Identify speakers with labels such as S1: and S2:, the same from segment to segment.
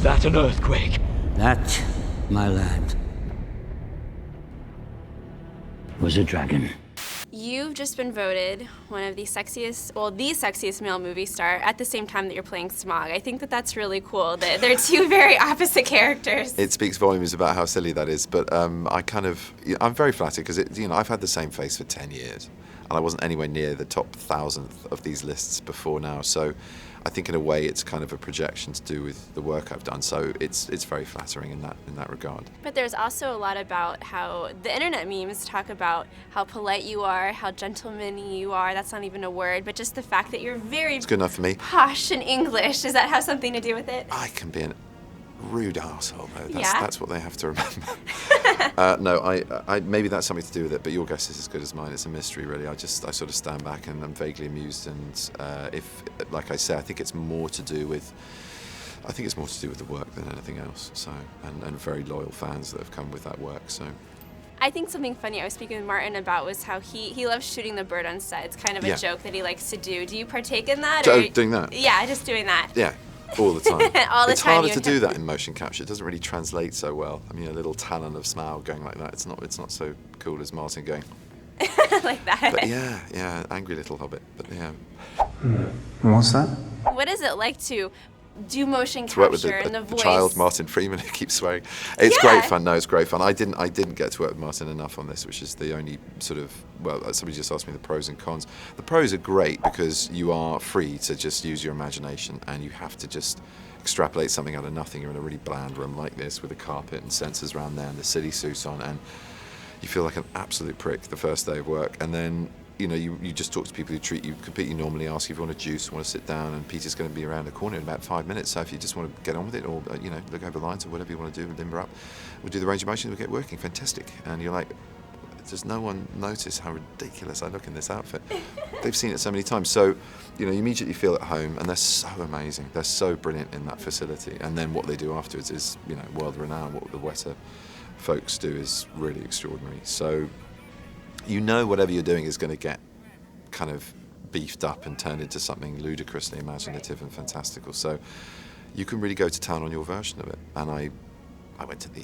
S1: that an earthquake?
S2: That, my lad, was a dragon.
S3: You've just been voted one of the sexiest male movie star at the same time that you're playing Smaug. I think that that's really cool, that they're two very opposite characters.
S4: It speaks volumes about how silly that is, but I'm very flattered because I've had the same face for 10 years and I wasn't anywhere near the top 1,000th of these lists before now, so I think in a way it's kind of a projection to do with the work I've done, so it's very flattering in that regard.
S3: But there's also a lot about how the internet memes talk about how polite you are, how gentlemanly you are. That's not even a word, but just the fact that you're very
S4: It's good enough for me.
S3: posh in English. Does that have something to do with it?
S4: I can be an rude arsehole, though.
S3: Yeah?
S4: That's what they have to remember. No, I maybe that's something to do with it, but your guess is as good as mine. It's a mystery, really. I sort of stand back and I'm vaguely amused, and if, like I say, I think it's more to do with the work than anything else. So, and very loyal fans that have come with that work. So.
S3: I think something funny I was speaking with Martin about was how he loves shooting the bird on set. It's kind of a joke that he likes to do. Do you partake in that?
S4: Doing that?
S3: Yeah, just doing that.
S4: Yeah. All the time.
S3: It's
S4: harder to do that in motion capture. It doesn't really translate so well. I mean, a little talon of Smaug going like that, it's not so cool as Martin going
S3: like that.
S4: But yeah, angry little hobbit. But yeah.
S5: What's that?
S3: What is it like to do motion
S4: To work with
S3: capture and the voice?
S4: child Martin Freeman who keeps swearing. It's great fun. No, it's great fun. I didn't get to work with Martin enough on this, which is the only sort of, well, somebody just asked me the pros and cons. The pros are great because you are free to just use your imagination and you have to just extrapolate something out of nothing. You're in a really bland room like this with a carpet and sensors around there and the silly suits on, and you feel like an absolute prick the first day of work, and then you just talk to people who treat you completely normally, ask you if you want a juice, want to sit down, and Peter's going to be around the corner in about 5 minutes, so if you just want to get on with it, or look over the lines or whatever you want to do and limber up, we'll do the range of motion, we'll get working, fantastic. And you're like, does no one notice how ridiculous I look in this outfit? They've seen it so many times, so you immediately feel at home, and they're so amazing, they're so brilliant in that facility, and then what they do afterwards is world renowned. What the Weta folks do is really extraordinary. So whatever you're doing is going to get kind of beefed up and turned into something ludicrously imaginative and fantastical. So you can really go to town on your version of it. And I went to the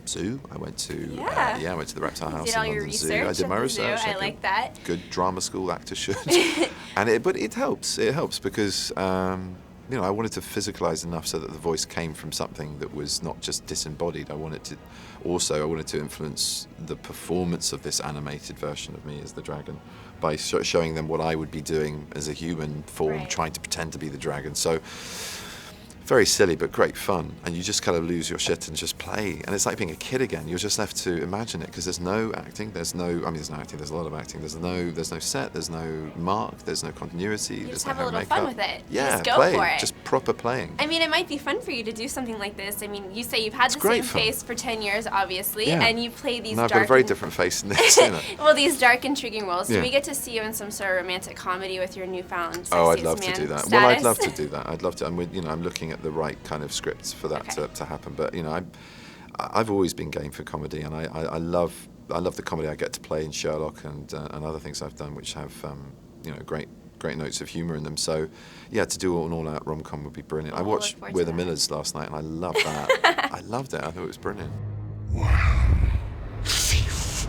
S4: zoo. I went to I went to the Reptile House in London Zoo. I did my research.
S3: I like that.
S4: Good drama school actor should. But it helps. It helps because I wanted to physicalize enough so that the voice came from something that was not just disembodied. I wanted to influence the performance of this animated version of me as the dragon by showing them what I would be doing as a human form, trying to pretend to be the dragon. So very silly, but great fun. And you just kind of lose your shit and just play. And it's like being a kid again. You're just left to imagine it because there's no acting. There's no acting. There's a lot of acting. There's no set. There's no mark. There's no continuity.
S3: You
S4: there's
S3: just
S4: no
S3: have a little
S4: makeup.
S3: fun with it.
S4: Yeah,
S3: just go
S4: play.
S3: for it.
S4: Just proper playing.
S3: I mean, it might be fun for you to do something like this. I mean, you say you've had the same
S4: fun.
S3: face for 10 years, obviously,
S4: Yeah.
S3: and you play these
S4: No, I've
S3: dark...
S4: got a very different face in this.
S3: Well, these dark, intriguing roles. Do
S4: Yeah.
S3: we get to see you in some sort of romantic comedy with your newfound sexiest
S4: Oh, I'd love to
S3: man
S4: do that.
S3: status?
S4: Well, I'd love to do that. I'd love to. I'm looking at the right kind of scripts for that to happen. But I've always been game for comedy, and I love the comedy I get to play in Sherlock and other things I've done, which have great notes of humour in them. So yeah, to do an all-out rom-com would be brilliant. I watched We're the Millers last night, and I loved that. I loved it. I thought it was brilliant.
S6: Thief,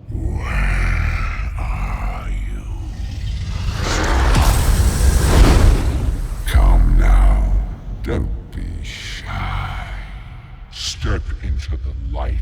S6: where are you? Come now, don't be shy. Step into the light.